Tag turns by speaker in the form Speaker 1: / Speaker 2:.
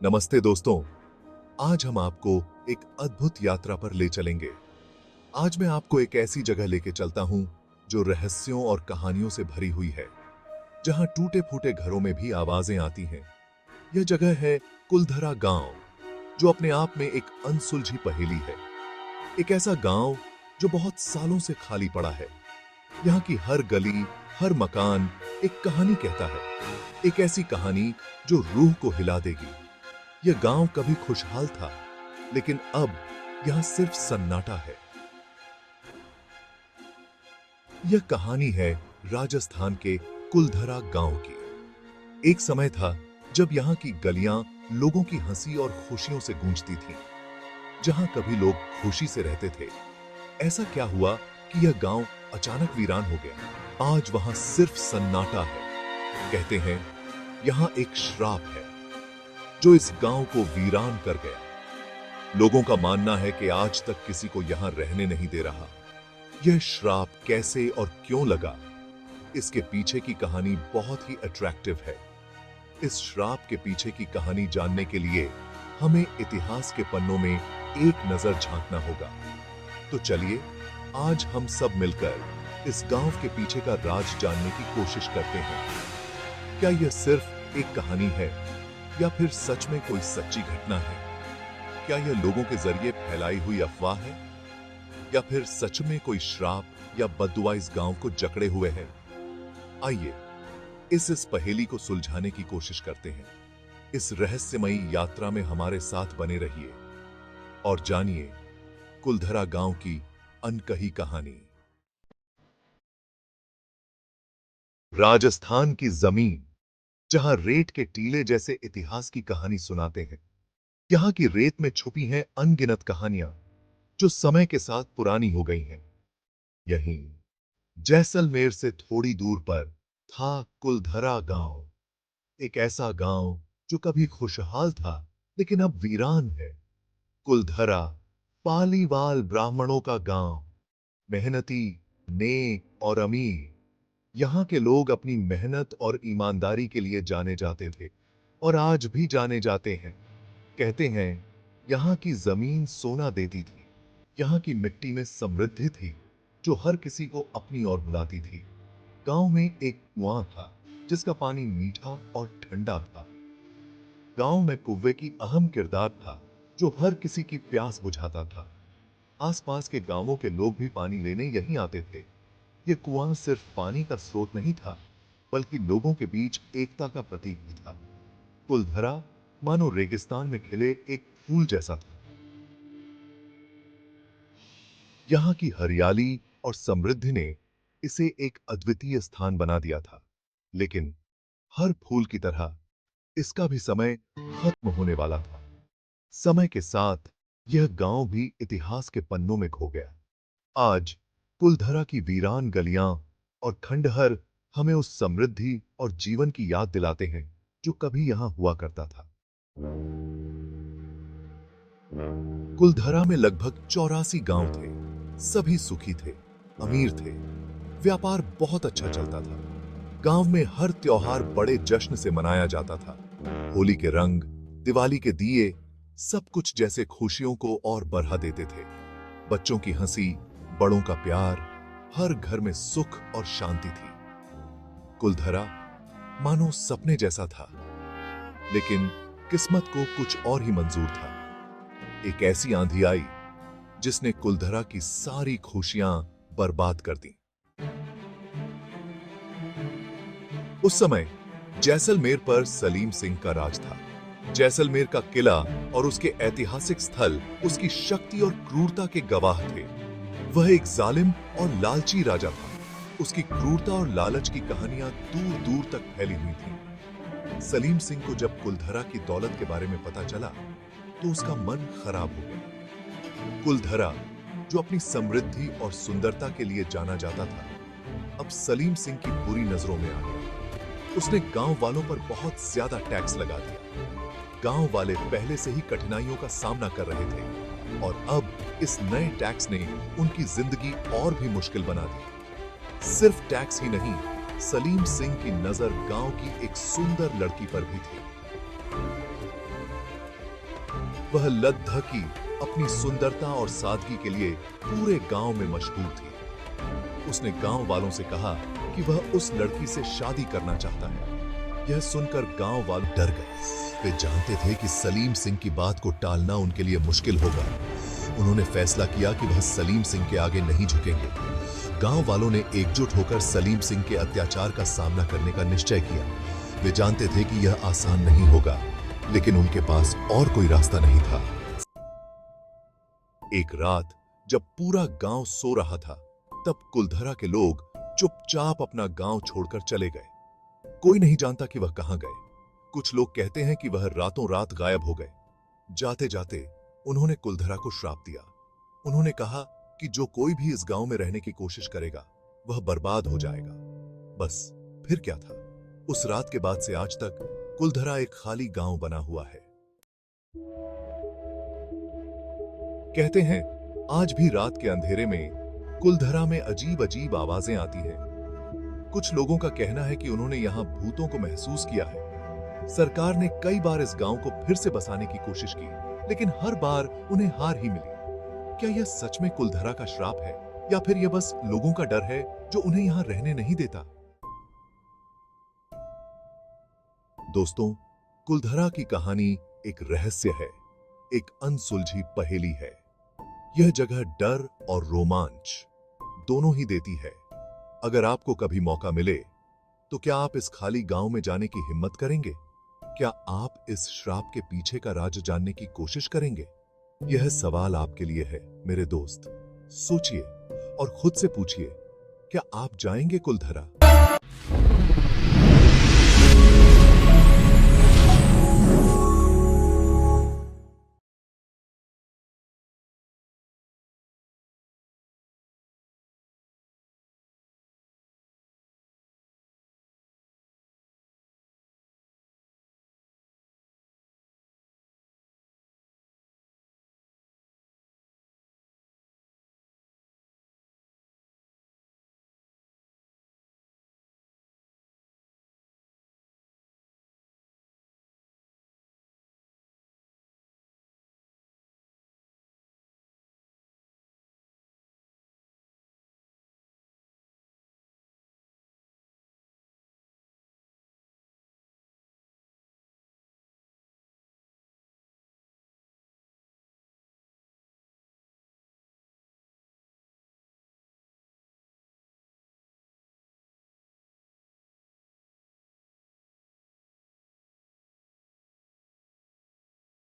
Speaker 1: नमस्ते दोस्तों, आज हम आपको एक अद्भुत यात्रा पर ले चलेंगे। आज मैं आपको एक ऐसी जगह लेके चलता हूं जो रहस्यों और कहानियों से भरी हुई है, जहां टूटे फूटे घरों में भी आवाजें आती हैं। यह जगह है कुलधरा गांव, जो अपने आप में एक अनसुलझी पहेली है। एक ऐसा गांव जो बहुत सालों से खाली पड़ा है। यहाँ की हर गली, हर मकान एक कहानी कहता है, एक ऐसी कहानी जो रूह को हिला देगी। यह गांव कभी खुशहाल था, लेकिन अब यहां सिर्फ सन्नाटा है। यह कहानी है राजस्थान के कुलधरा गांव की। एक समय था जब यहां की गलियां लोगों की हंसी और खुशियों से गूंजती थीं। जहां कभी लोग खुशी से रहते थे, ऐसा क्या हुआ कि यह गांव अचानक वीरान हो गया। आज वहां सिर्फ सन्नाटा है। कहते हैं यहां एक श्राप है जो इस गांव को वीरान कर गया। लोगों का मानना है कि आज तक किसी को यहां रहने नहीं दे रहा। यह श्राप कैसे और क्यों लगा, इसके पीछे की कहानी बहुत ही अट्रैक्टिव है। इस श्राप के पीछे की कहानी जानने के लिए हमें इतिहास के पन्नों में एक नजर झांकना होगा। तो चलिए आज हम सब मिलकर इस गांव के पीछे का राज जानने की कोशिश करते हैं। क्या यह सिर्फ एक कहानी है या फिर सच में कोई सच्ची घटना है? क्या यह लोगों के जरिए फैलाई हुई अफवाह है या फिर सच में कोई श्राप या बद्दुआ इस गांव को जकड़े हुए है? आइए इस पहेली को सुलझाने की कोशिश करते हैं। इस रहस्यमयी यात्रा में हमारे साथ बने रहिए और जानिए कुलधरा गांव की अनकही कहानी। राजस्थान की जमीन, जहां रेत के टीले जैसे इतिहास की कहानी सुनाते हैं। यहां की रेत में छुपी हैं अनगिनत कहानियां जो समय के साथ पुरानी हो गई हैं। यहीं जैसलमेर से थोड़ी दूर पर था कुलधरा गांव। एक ऐसा गांव जो कभी खुशहाल था, लेकिन अब वीरान है। कुलधरा पालीवाल ब्राह्मणों का गांव। मेहनती, नेक और अमीर। यहाँ के लोग अपनी मेहनत और ईमानदारी के लिए जाने जाते थे और आज भी जाने जाते हैं। कहते हैं यहाँ की जमीन सोना देती थी। यहाँ की मिट्टी में समृद्धि थी जो हर किसी को अपनी ओर बुलाती थी। गांव में एक कुआं था जिसका पानी मीठा और ठंडा था। गांव में कुएं की अहम किरदार था जो हर किसी की प्यास बुझाता था। आसपास के गांवों के लोग भी पानी लेने यहीं आते थे। यह कुआं सिर्फ पानी का स्रोत नहीं था, बल्कि लोगों के बीच एकता का प्रतीक भी था। कुलधरा मानो रेगिस्तान में खिले एक फूल जैसा था। यहाँ की हरियाली और समृद्धि ने इसे एक अद्वितीय स्थान बना दिया था। लेकिन हर फूल की तरह इसका भी समय खत्म होने वाला था। समय के साथ यह गांव भी इतिहास के पन्नों में खो गया। आज कुलधरा की वीरान गलियां और खंडहर हमें उस समृद्धि और जीवन की याद दिलाते हैं जो कभी यहां हुआ करता था। कुलधरा में लगभग 84 गांव थे। सभी सुखी थे, अमीर थे। व्यापार बहुत अच्छा चलता था। गांव में हर त्योहार बड़े जश्न से मनाया जाता था। होली के रंग, दिवाली के दिए, सब कुछ जैसे खुशियों को और बढ़ा देते थे। बच्चों की हंसी, बड़ों का प्यार, हर घर में सुख और शांति थी। कुलधरा मानो सपने जैसा था, लेकिन किस्मत को कुछ और ही मंजूर था। एक ऐसी आंधी आई जिसने कुलधरा की सारी खुशियां बर्बाद कर दी। उस समय जैसलमेर पर सलीम सिंह का राज था। जैसलमेर का किला और उसके ऐतिहासिक स्थल उसकी शक्ति और क्रूरता के गवाह थे। वह एक जालिम और लालची राजा था। उसकी क्रूरता और लालच की कहानियां दूर दूर तक फैली हुई थीं। सलीम सिंह को जब कुलधरा की दौलत के बारे में पता चला तो उसका मन खराब हो गया। कुलधरा, जो अपनी समृद्धि और सुंदरता के लिए जाना जाता था, अब सलीम सिंह की बुरी नजरों में आ गया। उसने गांव वालों पर बहुत ज्यादा टैक्स लगा दिया। गांव वाले पहले से ही कठिनाइयों का सामना कर रहे थे और अब इस नए टैक्स ने उनकी जिंदगी और भी मुश्किल बना दी। सिर्फ टैक्स ही नहीं, सलीम सिंह की नजर गांव की एक सुंदर लड़की पर भी थी। वह लद्दाखी अपनी सुंदरता और सादगी के लिए पूरे गांव में मशहूर थी। उसने गांव वालों से कहा कि वह उस लड़की से शादी करना चाहता है। यह सुनकर गांव वाले डर गए। वे जानते थे कि सलीम सिंह की बात को टालना उनके लिए मुश्किल होगा। उन्होंने फैसला किया कि वह सलीम सिंह के आगे नहीं झुकेंगे। गांव वालों ने एकजुट होकर सलीम सिंह के अत्याचार का सामना करने का निश्चय किया। वे जानते थे कि यह आसान नहीं होगा, लेकिन उनके पास और कोई रास्ता नहीं था। एक रात जब पूरा गांव सो रहा था, तब कुलधरा के लोग चुपचाप अपना गांव छोड़कर चले गए। कोई नहीं जानता कि वह कहां गए। कुछ लोग कहते हैं कि वह रातों रात गायब हो गए। जाते जाते उन्होंने कुलधरा को श्राप दिया। उन्होंने कहा कि जो कोई भी इस गांव में रहने की कोशिश करेगा वह बर्बाद हो जाएगा। बस फिर क्या था? उस रात के बाद से आज तक कुलधरा एक खाली गांव बना हुआ है। कहते हैं आज भी रात के अंधेरे में कुलधरा में अजीब अजीब आवाजें आती हैं। कुछ लोगों का कहना है कि उन्होंने यहां भूतों को महसूस किया है। सरकार ने कई बार इस गांव को फिर से बसाने की कोशिश की, लेकिन हर बार उन्हें हार ही मिली। क्या यह सच में कुलधरा का श्राप है या फिर यह बस लोगों का डर है जो उन्हें यहां रहने नहीं देता? दोस्तों, कुलधरा की कहानी एक रहस्य है, एक अनसुलझी पहेली है। यह जगह डर और रोमांच दोनों ही देती है। अगर आपको कभी मौका मिले तो क्या आप इस खाली गांव में जाने की हिम्मत करेंगे? क्या आप इस श्राप के पीछे का राज जानने की कोशिश करेंगे? यह सवाल आपके लिए है मेरे दोस्त। सोचिए और खुद से पूछिए, क्या आप जाएंगे कुलधरा?